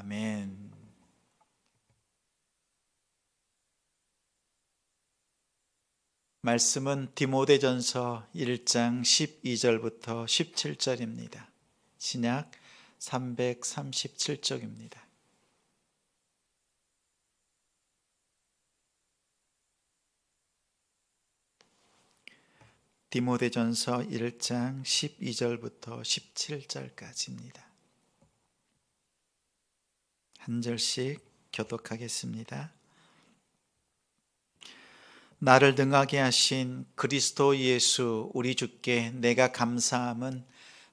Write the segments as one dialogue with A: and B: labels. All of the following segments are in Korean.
A: 아멘. 말씀은 디모데전서 1장 12절부터 17절입니다. 신약 337쪽입니다. 디모데전서 1장 12절부터 17절까지입니다. 한 절씩 교독하겠습니다. 나를 능하게 하신 그리스도 예수 우리 주께 내가 감사함은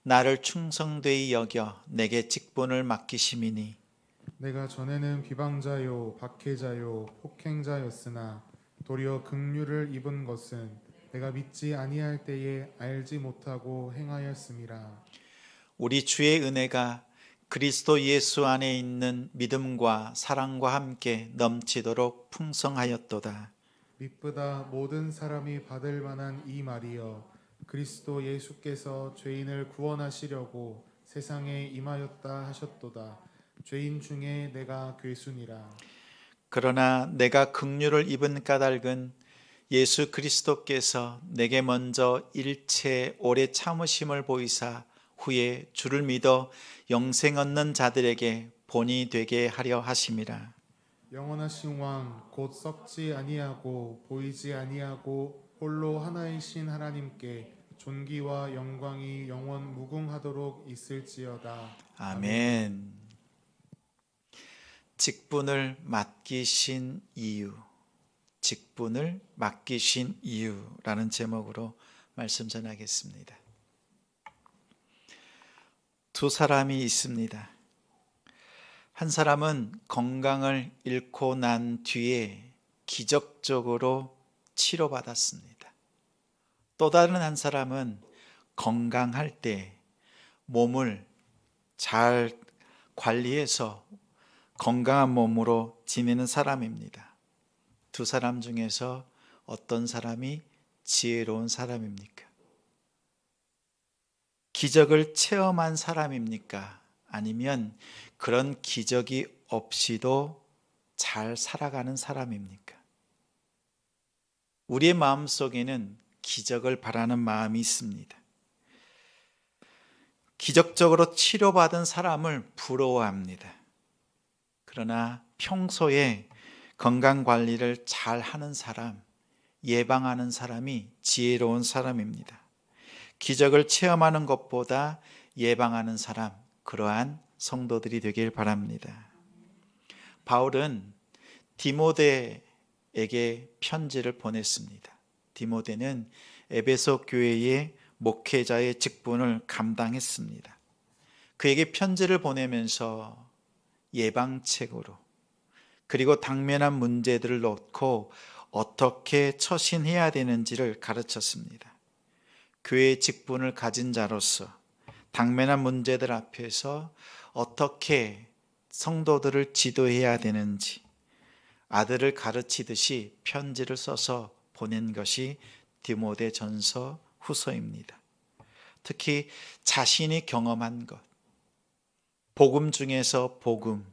A: 나를 충성되이 여겨 내게 직분을 맡기심이니
B: 내가 전에는 비방자요 박해자요 폭행자였으나 도리어 긍휼을 입은 것은 내가 믿지 아니할 때에 알지 못하고 행하였음이라.
A: 우리 주의 은혜가 그리스도 예수 안에 있는 믿음과 사랑과 함께 넘치도록 풍성하였도다.
B: 미쁘다 모든 사람이 받을 만한 이 말이여, 그리스도 예수께서 죄인을 구원하시려고 세상에 임하였다 하셨도다. 죄인 중에 내가 괴순이라.
A: 그러나 내가 긍휼을 입은 까닭은 예수 그리스도께서 내게 먼저 일체 오래 참으심을 보이사 후에 주를 믿어 영생 얻는 자들에게 본이 되게 하려 하심이라.
B: 영원하신 왕 곧 썩지 아니하고 보이지 아니하고 홀로 하나이신 하나님께 존귀와 영광이 영원 무궁하도록 있을지어다.
A: 아멘. 직분을 맡기신 이유, 직분을 맡기신 이유라는 제목으로 말씀 전하겠습니다. 두 사람이 있습니다. 한 사람은 건강을 잃고 난 뒤에 기적적으로 치료받았습니다. 또 다른 한 사람은 건강할 때 몸을 잘 관리해서 건강한 몸으로 지내는 사람입니다. 두 사람 중에서 어떤 사람이 지혜로운 사람입니까? 기적을 체험한 사람입니까? 아니면 그런 기적이 없이도 잘 살아가는 사람입니까? 우리의 마음속에는 기적을 바라는 마음이 있습니다. 기적적으로 치료받은 사람을 부러워합니다. 그러나 평소에 건강관리를 잘 하는 사람, 예방하는 사람이 지혜로운 사람입니다. 기적을 체험하는 것보다 예방하는 사람, 그러한 성도들이 되길 바랍니다. 바울은 디모데에게 편지를 보냈습니다. 디모데는 에베소 교회의 목회자의 직분을 감당했습니다. 그에게 편지를 보내면서 예방책으로 그리고 당면한 문제들을 놓고 어떻게 처신해야 되는지를 가르쳤습니다. 교회의 직분을 가진 자로서 당면한 문제들 앞에서 어떻게 성도들을 지도해야 되는지 아들을 가르치듯이 편지를 써서 보낸 것이 디모데전서 후서입니다. 특히 자신이 경험한 것, 복음 중에서 복음,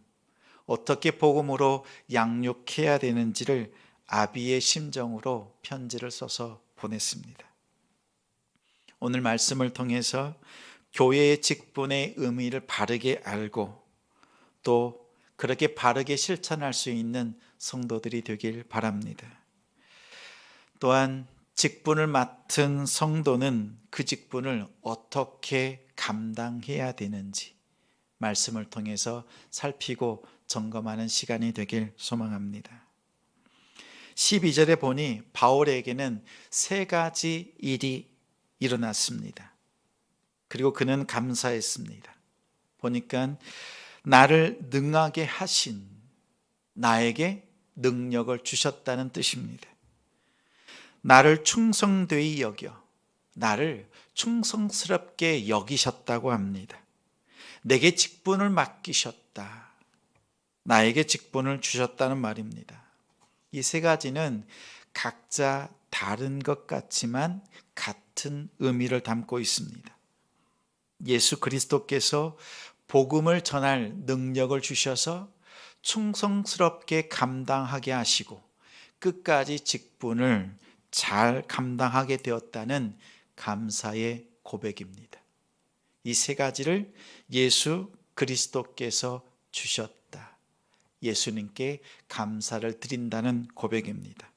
A: 어떻게 복음으로 양육해야 되는지를 아비의 심정으로 편지를 써서 보냈습니다. 오늘 말씀을 통해서 교회의 직분의 의미를 바르게 알고 또 그렇게 바르게 실천할 수 있는 성도들이 되길 바랍니다. 또한 직분을 맡은 성도는 그 직분을 어떻게 감당해야 되는지 말씀을 통해서 살피고 점검하는 시간이 되길 소망합니다. 12절에 보니 바울에게는 세 가지 일이 일어났습니다. 그리고 그는 감사했습니다. 보니까 나를 능하게 하신, 나에게 능력을 주셨다는 뜻입니다. 나를 충성되이 여겨, 나를 충성스럽게 여기셨다고 합니다. 내게 직분을 맡기셨다. 나에게 직분을 주셨다는 말입니다. 이 세 가지는 각자 다른 것 같지만 같은 의미를 담고 있습니다. 예수 그리스도께서 복음을 전할 능력을 주셔서 충성스럽게 감당하게 하시고 끝까지 직분을 잘 감당하게 되었다는 감사의 고백입니다. 이 세 가지를 예수 그리스도께서 주셨다. 예수님께 감사를 드린다는 고백입니다.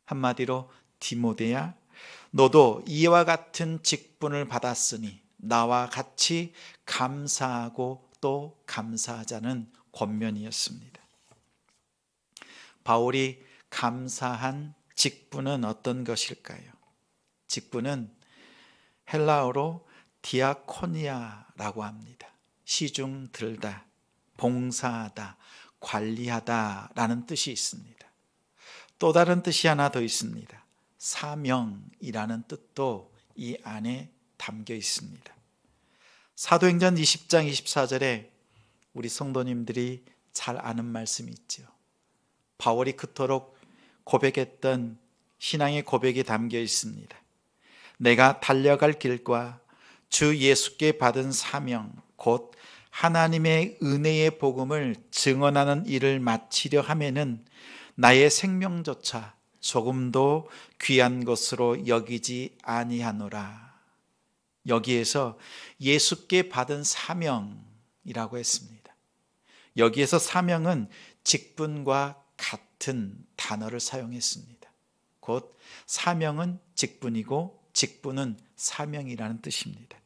A: 한마디로 디모데야, 너도 이와 같은 직분을 받았으니 나와 같이 감사하고 또 감사하자는 권면이었습니다. 바울이 감사한 직분은 어떤 것일까요? 직분은 헬라어로 디아코니아라고 합니다. 시중 들다, 봉사하다, 관리하다 라는 뜻이 있습니다. 또 다른 뜻이 하나 더 있습니다. 사명이라는 뜻도 이 안에 담겨 있습니다. 사도행전 20장 24절에 우리 성도님들이 잘 아는 말씀이 있죠. 바울이 그토록 고백했던 신앙의 고백이 담겨 있습니다. 내가 달려갈 길과 주 예수께 받은 사명 곧 하나님의 은혜의 복음을 증언하는 일을 마치려 하면은 나의 생명조차 조금도 귀한 것으로 여기지 아니하노라. 여기에서 예수께 받은 사명이라고 했습니다. 여기에서 사명은 직분과 같은 단어를 사용했습니다. 곧 사명은 직분이고 직분은 사명이라는 뜻입니다.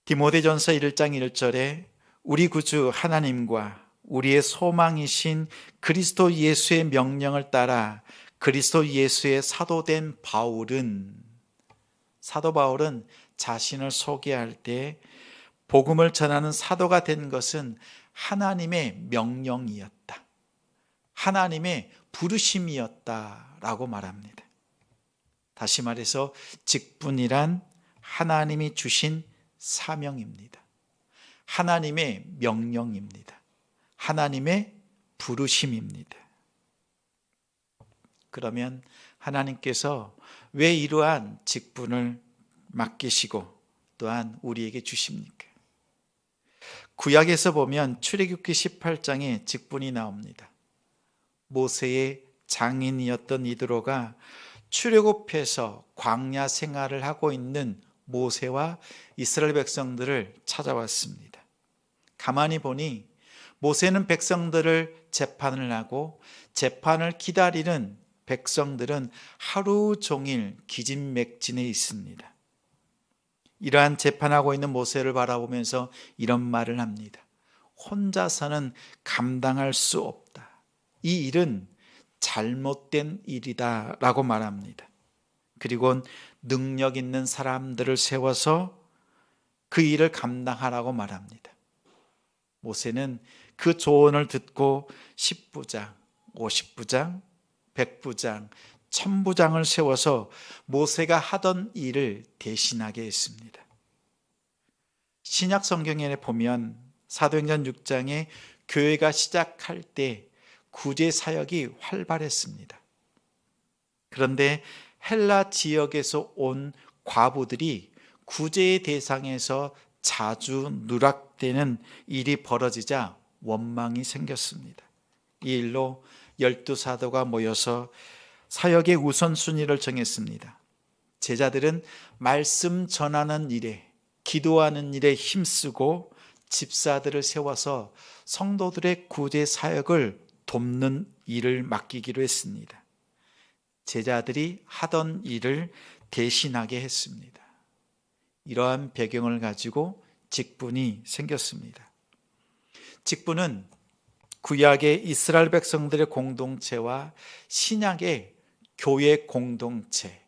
A: 디모데전서 1장 1절에 우리 구주 하나님과 우리의 소망이신 그리스도 예수의 명령을 따라 그리스도 예수의 사도된 사도 바울은 자신을 소개할 때 복음을 전하는 사도가 된 것은 하나님의 명령이었다. 하나님의 부르심이었다라고 말합니다. 다시 말해서 직분이란 하나님이 주신 사명입니다. 하나님의 명령입니다. 하나님의 부르심입니다. 그러면 하나님께서 왜 이러한 직분을 맡기시고 또한 우리에게 주십니까? 구약에서 보면 출애굽기 18장에 직분이 나옵니다. 모세의 장인이었던 이드로가 출애굽해서 광야 생활을 하고 있는 모세와 이스라엘 백성들을 찾아왔습니다. 가만히 보니 모세는 백성들을 재판을 하고 재판을 기다리는 백성들은 하루 종일 기진맥진해 있습니다. 이러한 재판하고 있는 모세를 바라보면서 이런 말을 합니다. 혼자서는 감당할 수 없다. 이 일은 잘못된 일이다 라고 말합니다. 그리고 능력 있는 사람들을 세워서 그 일을 감당하라고 말합니다. 모세는 그 조언을 듣고 10부장, 50부장, 100부장, 1000부장을 세워서 모세가 하던 일을 대신하게 했습니다. 신약 성경에 보면 사도행전 6장에 교회가 시작할 때 구제 사역이 활발했습니다. 그런데 헬라 지역에서 온 과부들이 구제의 대상에서 자주 누락되는 일이 벌어지자 원망이 생겼습니다. 이 일로 12사도가 모여서 사역의 우선순위를 정했습니다. 제자들은 말씀 전하는 일에, 기도하는 일에 힘쓰고 집사들을 세워서 성도들의 구제 사역을 돕는 일을 맡기기로 했습니다. 제자들이 하던 일을 대신하게 했습니다. 이러한 배경을 가지고 직분이 생겼습니다. 직분은 구약의 이스라엘 백성들의 공동체와 신약의 교회 공동체,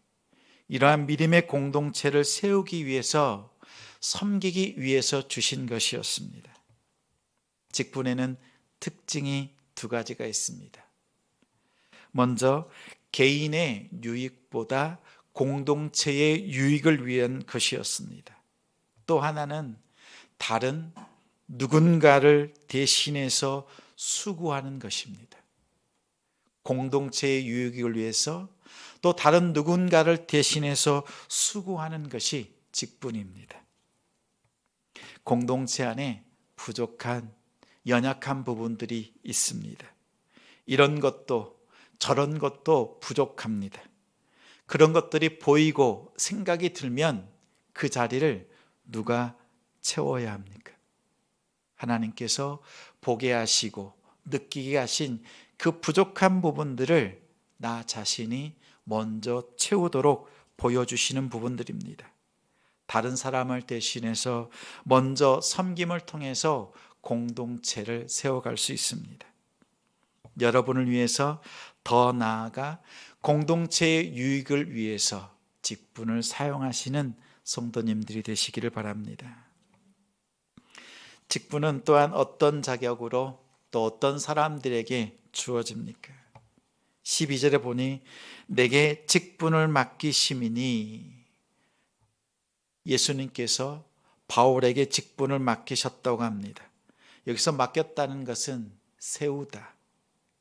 A: 이러한 믿음의 공동체를 세우기 위해서, 섬기기 위해서 주신 것이었습니다. 직분에는 특징이 두 가지가 있습니다. 먼저 개인의 유익보다 공동체의 유익을 위한 것이었습니다. 또 하나는 다른 누군가를 대신해서 수고하는 것입니다. 공동체의 유익을 위해서 또 다른 누군가를 대신해서 수고하는 것이 직분입니다. 공동체 안에 부족한, 연약한 부분들이 있습니다. 이런 것도 저런 것도 부족합니다. 그런 것들이 보이고 생각이 들면 그 자리를 누가 채워야 합니까? 하나님께서 보게 하시고 느끼게 하신 그 부족한 부분들을 나 자신이 먼저 채우도록 보여주시는 부분들입니다. 다른 사람을 대신해서 먼저 섬김을 통해서 공동체를 세워갈 수 있습니다. 여러분을 위해서 더 나아가 공동체의 유익을 위해서 직분을 사용하시는 성도님들이 되시기를 바랍니다. 직분은 또한 어떤 자격으로 또 어떤 사람들에게 주어집니까? 12절에 보니 내게 직분을 맡기심이니, 예수님께서 바울에게 직분을 맡기셨다고 합니다. 여기서 맡겼다는 것은 세우다,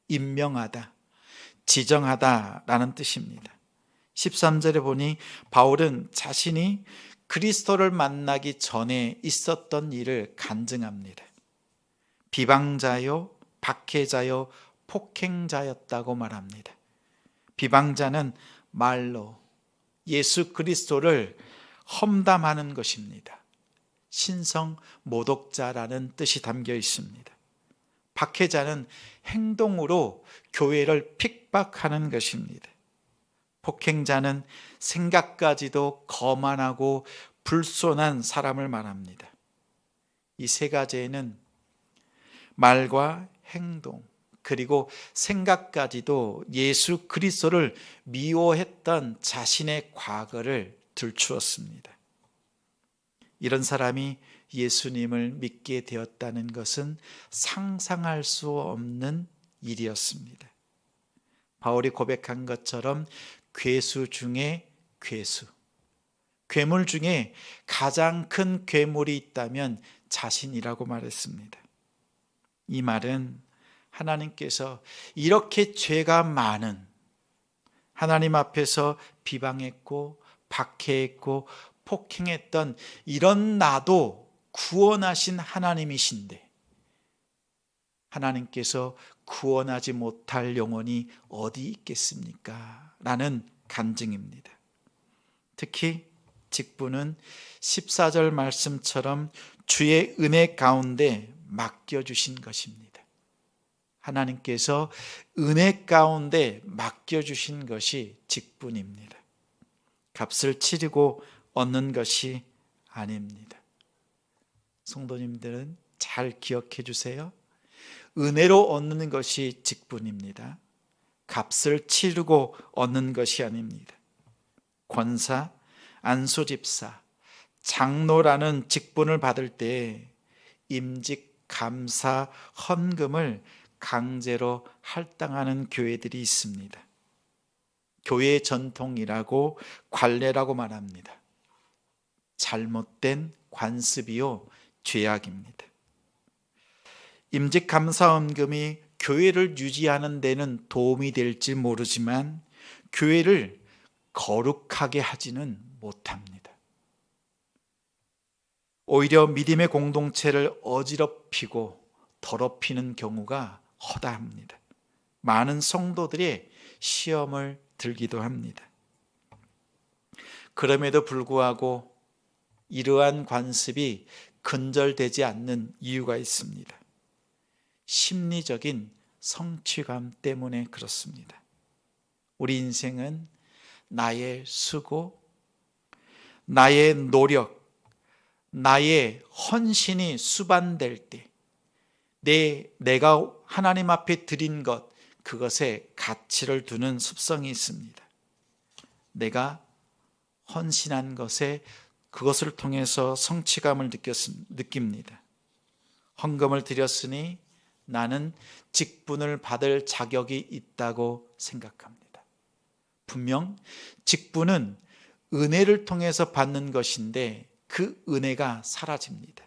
A: 임명하다, 지정하다라는 뜻입니다. 13절에 보니 바울은 자신이 그리스도를 만나기 전에 있었던 일을 간증합니다. 비방자요, 박해자요, 폭행자였다고 말합니다. 비방자는 말로 예수 그리스도를 험담하는 것입니다. 신성 모독자라는 뜻이 담겨 있습니다. 박해자는 행동으로 교회를 핍박하는 것입니다. 폭행자는 생각까지도 거만하고 불손한 사람을 말합니다. 이 세 가지에는 말과 행동 그리고 생각까지도 예수 그리스도를 미워했던 자신의 과거를 들추었습니다. 이런 사람이 예수님을 믿게 되었다는 것은 상상할 수 없는 일이었습니다. 바울이 고백한 것처럼 괴수 중에 괴수, 괴물 중에 가장 큰 괴물이 있다면 자신이라고 말했습니다. 이 말은 하나님께서 이렇게 죄가 많은, 하나님 앞에서 비방했고 박해했고 폭행했던 이런 나도 구원하신 하나님이신데 하나님께서 구원하지 못할 영혼이 어디 있겠습니까? 라는 간증입니다. 특히 직분은 14절 말씀처럼 주의 은혜 가운데 맡겨주신 것입니다. 하나님께서 은혜 가운데 맡겨주신 것이 직분입니다. 값을 치르고 얻는 것이 아닙니다. 성도님들은 잘 기억해 주세요. 은혜로 얻는 것이 직분입니다. 값을 치르고 얻는 것이 아닙니다. 권사, 안수집사, 장로라는 직분을 받을 때 임직, 감사, 헌금을 강제로 할당하는 교회들이 있습니다. 교회의 전통이라고 관례라고 말합니다. 잘못된 관습이요 죄악입니다. 임직 감사 헌금이 교회를 유지하는 데는 도움이 될지 모르지만 교회를 거룩하게 하지는 못합니다. 오히려 믿음의 공동체를 어지럽히고 더럽히는 경우가 허다합니다. 많은 성도들의 시험을 들기도 합니다. 그럼에도 불구하고 이러한 관습이 근절되지 않는 이유가 있습니다. 심리적인 성취감 때문에 그렇습니다. 우리 인생은 나의 수고, 나의 노력, 나의 헌신이 수반될 때 내가 하나님 앞에 드린 것, 그것에 가치를 두는 습성이 있습니다. 내가 헌신한 것에 그것을 통해서 성취감을 느낍니다. 헌금을 드렸으니 나는 직분을 받을 자격이 있다고 생각합니다. 분명 직분은 은혜를 통해서 받는 것인데 그 은혜가 사라집니다.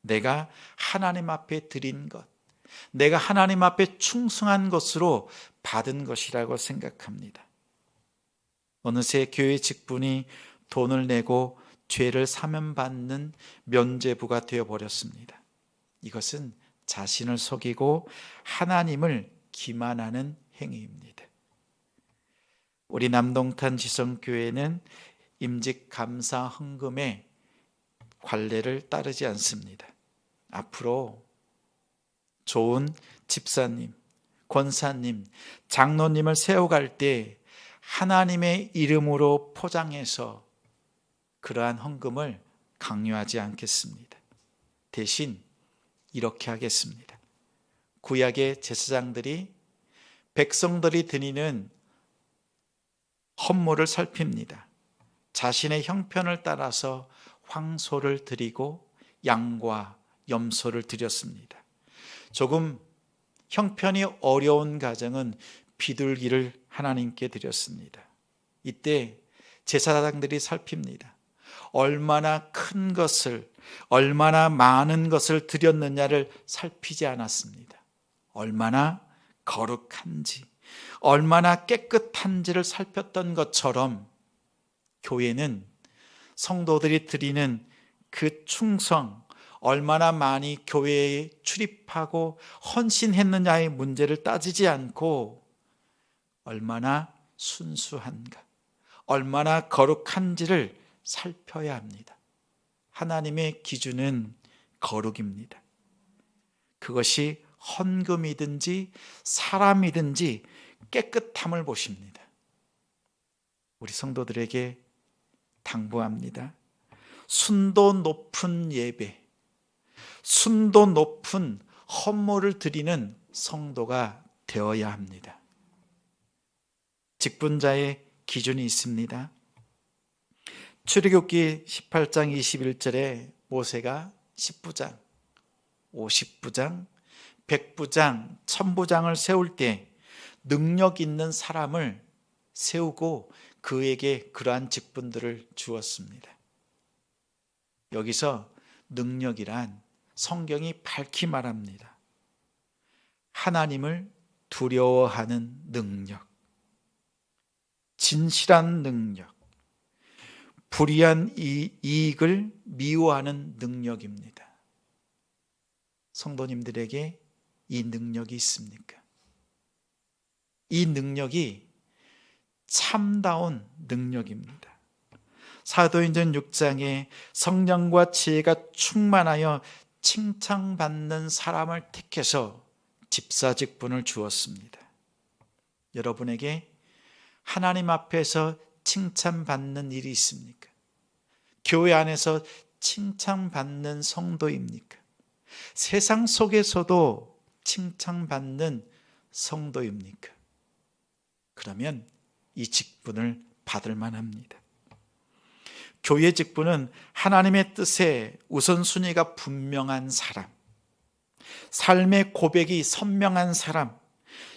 A: 내가 하나님 앞에 드린 것, 내가 하나님 앞에 충성한 것으로 받은 것이라고 생각합니다. 어느새 교회 직분이 돈을 내고 죄를 사면받는 면죄부가 되어버렸습니다. 이것은 자신을 속이고 하나님을 기만하는 행위입니다. 우리 남동탄 지성교회는 임직 감사 헌금의 관례를 따르지 않습니다. 앞으로 좋은 집사님, 권사님, 장로님을 세워갈 때 하나님의 이름으로 포장해서 그러한 헌금을 강요하지 않겠습니다. 대신 이렇게 하겠습니다. 구약의 제사장들이 백성들이 드리는 헌물을 살핍니다. 자신의 형편을 따라서 황소를 드리고 양과 염소를 드렸습니다. 조금 형편이 어려운 가정은 비둘기를 하나님께 드렸습니다. 이때 제사장들이 살핍니다. 얼마나 큰 것을, 얼마나 많은 것을 드렸느냐를 살피지 않았습니다. 얼마나 거룩한지, 얼마나 깨끗한지를 살폈던 것처럼 교회는 성도들이 드리는 그 충성, 얼마나 많이 교회에 출입하고 헌신했느냐의 문제를 따지지 않고 얼마나 순수한가, 얼마나 거룩한지를 살펴야 합니다. 하나님의 기준은 거룩입니다. 그것이 헌금이든지 사람이든지 깨끗함을 보십니다. 우리 성도들에게 당부합니다. 순도 높은 예배, 순도 높은 헌물을 드리는 성도가 되어야 합니다. 직분자의 기준이 있습니다. 출애굽기 18장 21절에 모세가 10부장, 50부장, 100부장, 1000부장을 세울 때 능력 있는 사람을 세우고 그에게 그러한 직분들을 주었습니다. 여기서 능력이란 성경이 밝히 말합니다. 하나님을 두려워하는 능력, 진실한 능력, 불의한 이익을 미워하는 능력입니다. 성도님들에게 이 능력이 있습니까? 이 능력이 참다운 능력입니다. 사도행전 6장에 성령과 지혜가 충만하여 칭찬받는 사람을 택해서 집사 직분을 주었습니다. 여러분에게 하나님 앞에서 칭찬받는 일이 있습니까? 교회 안에서 칭찬받는 성도입니까? 세상 속에서도 칭찬받는 성도입니까? 그러면 이 직분을 받을 만합니다. 교회 직분은 하나님의 뜻에 우선순위가 분명한 사람, 삶의 고백이 선명한 사람,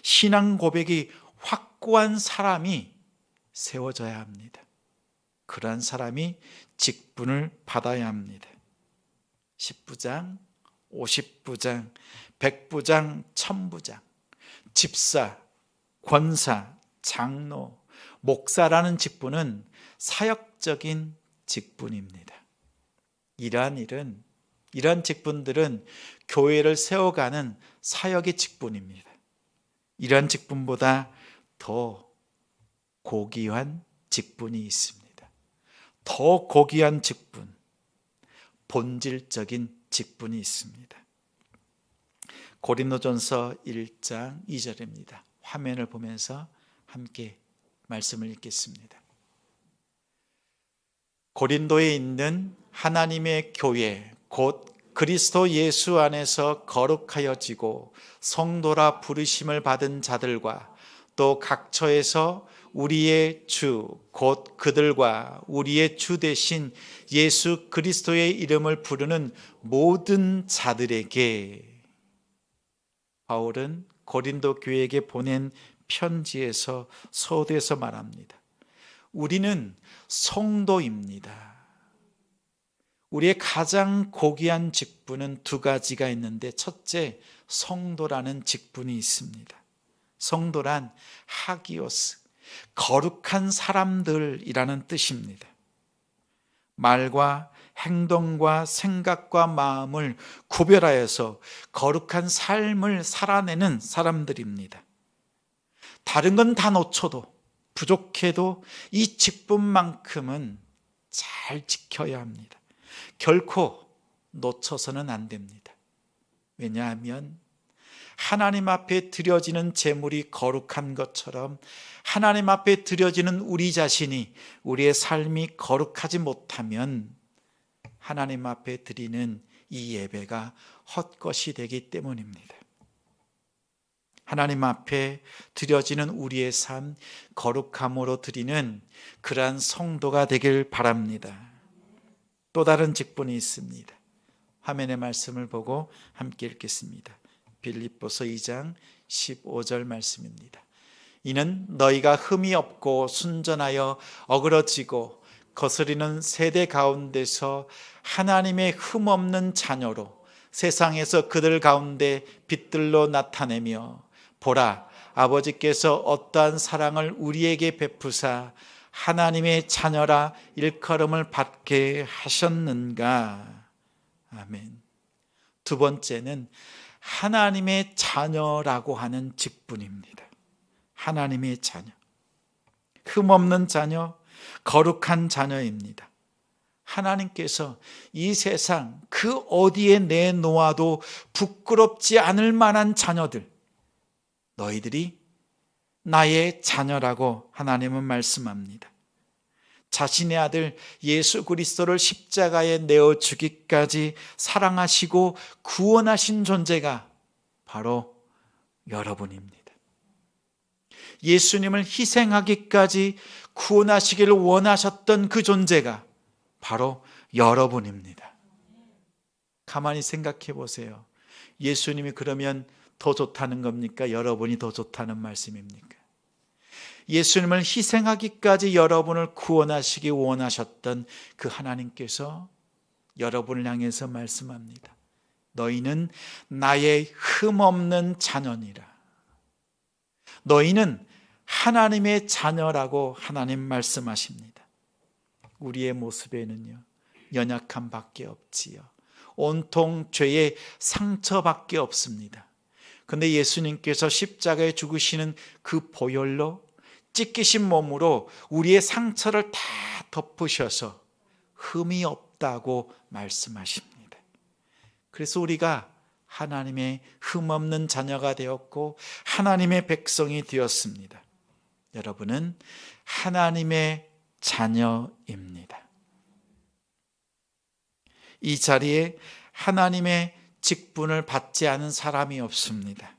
A: 신앙 고백이 확고한 사람이 세워져야 합니다. 그러한 사람이 직분을 받아야 합니다. 10부장, 50부장, 100부장, 1000부장, 집사, 권사, 장로, 목사라는 직분은 사역적인 직분입니다. 이러한 직분들은 교회를 세워가는 사역의 직분입니다. 이러한 직분보다 더 고귀한 직분이 있습니다. 더 고귀한 직분, 본질적인 직분이 있습니다. 고린도전서 1장 2절입니다. 화면을 보면서 함께 말씀을 읽겠습니다. 고린도에 있는 하나님의 교회, 곧 그리스도 예수 안에서 거룩하여지고 성도라 부르심을 받은 자들과 또 각처에서 우리의 주, 곧 그들과 우리의 주 되신 예수 그리스도의 이름을 부르는 모든 자들에게, 바울은 고린도 교회에게 보낸 편지에서 서두에서 말합니다. 우리는 성도입니다. 우리의 가장 고귀한 직분은 두 가지가 있는데, 첫째, 성도라는 직분이 있습니다. 성도란 하기오스, 거룩한 사람들이라는 뜻입니다. 말과 행동과 생각과 마음을 구별하여서 거룩한 삶을 살아내는 사람들입니다. 다른 건 다 놓쳐도 부족해도 이 직분만큼은 잘 지켜야 합니다. 결코 놓쳐서는 안 됩니다. 왜냐하면 하나님 앞에 드려지는 제물이 거룩한 것처럼 하나님 앞에 드려지는 우리 자신이, 우리의 삶이 거룩하지 못하면 하나님 앞에 드리는 이 예배가 헛것이 되기 때문입니다. 하나님 앞에 드려지는 우리의 삶, 거룩함으로 드리는 그러한 성도가 되길 바랍니다. 또 다른 직분이 있습니다. 화면의 말씀을 보고 함께 읽겠습니다. 빌립보서 2장 15절 말씀입니다. 이는 너희가 흠이 없고 순전하여 어그러지고 거스리는 세대 가운데서 하나님의 흠 없는 자녀로 세상에서 그들 가운데 빛들로 나타내며, 보라, 아버지께서 어떠한 사랑을 우리에게 베푸사 하나님의 자녀라 일컬음을 받게 하셨는가. 아멘. 두 번째는 하나님의 자녀라고 하는 직분입니다. 하나님의 자녀, 흠없는 자녀, 거룩한 자녀입니다. 하나님께서 이 세상 그 어디에 내놓아도 부끄럽지 않을 만한 자녀들, 너희들이 나의 자녀라고 하나님은 말씀합니다. 자신의 아들 예수 그리스도를 십자가에 내어주기까지 사랑하시고 구원하신 존재가 바로 여러분입니다. 예수님을 희생하기까지 구원하시기를 원하셨던 그 존재가 바로 여러분입니다. 가만히 생각해 보세요. 예수님이 그러면 더 좋다는 겁니까? 여러분이 더 좋다는 말씀입니까? 예수님을 희생하기까지 여러분을 구원하시기 원하셨던 그 하나님께서 여러분을 향해서 말씀합니다. 너희는 나의 흠없는 자녀니라. 너희는 하나님의 자녀라고 하나님 말씀하십니다. 우리의 모습에는요, 연약함밖에 없지요. 온통 죄의 상처밖에 없습니다. 그런데 예수님께서 십자가에 죽으시는 그 보혈로 찢기신 몸으로 우리의 상처를 다 덮으셔서 흠이 없다고 말씀하십니다. 그래서 우리가 하나님의 흠없는 자녀가 되었고 하나님의 백성이 되었습니다. 여러분은 하나님의 자녀입니다. 이 자리에 하나님의 직분을 받지 않은 사람이 없습니다.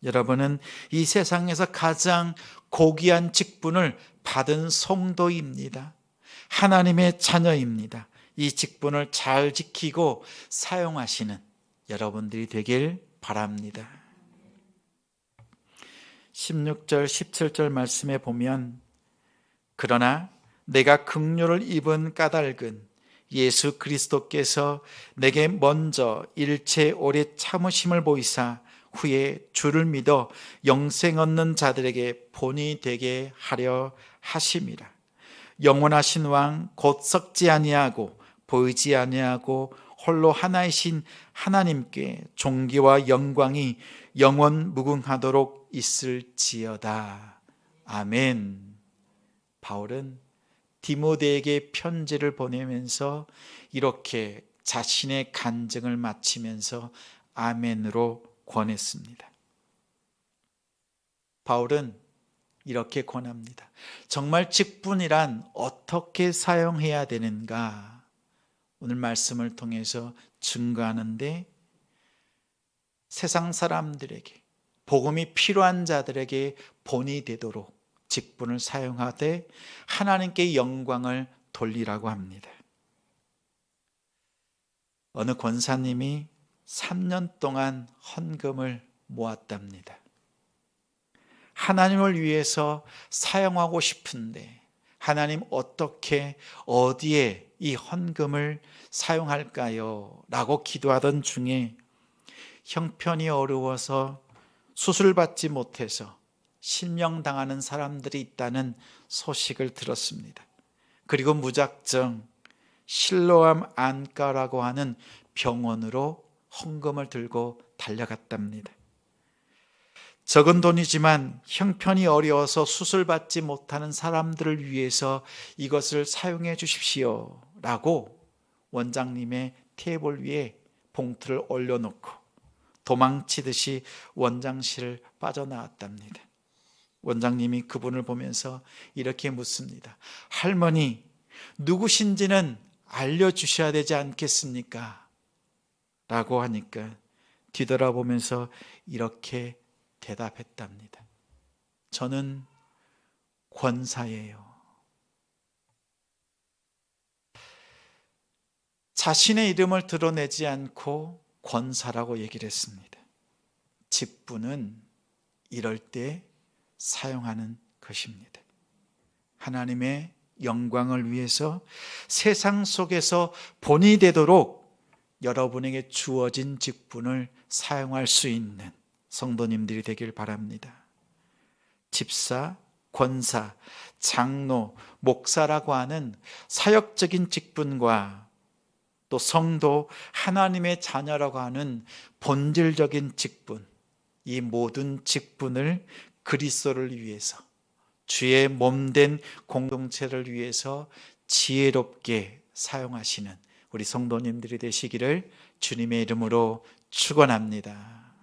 A: 여러분은 이 세상에서 가장 고귀한 직분을 받은 성도입니다. 하나님의 자녀입니다. 이 직분을 잘 지키고 사용하시는 여러분들이 되길 바랍니다. 16절 17절 말씀에 보면, 그러나 내가 긍휼을 입은 까닭은 예수 그리스도께서 내게 먼저 일체 오래 참으심을 보이사 후에 주를 믿어 영생 얻는 자들에게 본이 되게 하려 하심이라. 영원하신 왕 곧 썩지 아니하고 보이지 아니하고 홀로 하나이신 하나님께 존귀와 영광이 영원 무궁하도록 있을지어다. 아멘. 바울은 디모데에게 편지를 보내면서 이렇게 자신의 간증을 마치면서 아멘으로 권했습니다. 바울은 이렇게 권합니다. 정말 직분이란 어떻게 사용해야 되는가? 오늘 말씀을 통해서 증거하는데, 세상 사람들에게, 복음이 필요한 자들에게 본이 되도록 직분을 사용하되 하나님께 영광을 돌리라고 합니다. 어느 권사님이 3년 동안 헌금을 모았답니다. 하나님을 위해서 사용하고 싶은데 하나님 어떻게 어디에 이 헌금을 사용할까요? 라고 기도하던 중에 형편이 어려워서 수술받지 못해서 실명당하는 사람들이 있다는 소식을 들었습니다. 그리고 무작정 실로암 안가라고 하는 병원으로 헌금을 들고 달려갔답니다. 적은 돈이지만 형편이 어려워서 수술받지 못하는 사람들을 위해서 이것을 사용해 주십시오 라고 원장님의 테이블 위에 봉투를 올려놓고 도망치듯이 원장실을 빠져나왔답니다. 원장님이 그분을 보면서 이렇게 묻습니다. 할머니, 누구신지는 알려주셔야 되지 않겠습니까? 라고 하니까 뒤돌아보면서 이렇게 대답했답니다. 저는 권사예요. 자신의 이름을 드러내지 않고 권사라고 얘기를 했습니다. 직분은 이럴 때 사용하는 것입니다. 하나님의 영광을 위해서 세상 속에서 본이 되도록 여러분에게 주어진 직분을 사용할 수 있는 성도님들이 되길 바랍니다. 집사, 권사, 장로, 목사라고 하는 사역적인 직분과 또 성도, 하나님의 자녀라고 하는 본질적인 직분, 이 모든 직분을 그리스도를 위해서, 주의 몸된 공동체를 위해서 지혜롭게 사용하시는 우리 성도님들이 되시기를 주님의 이름으로 축원합니다.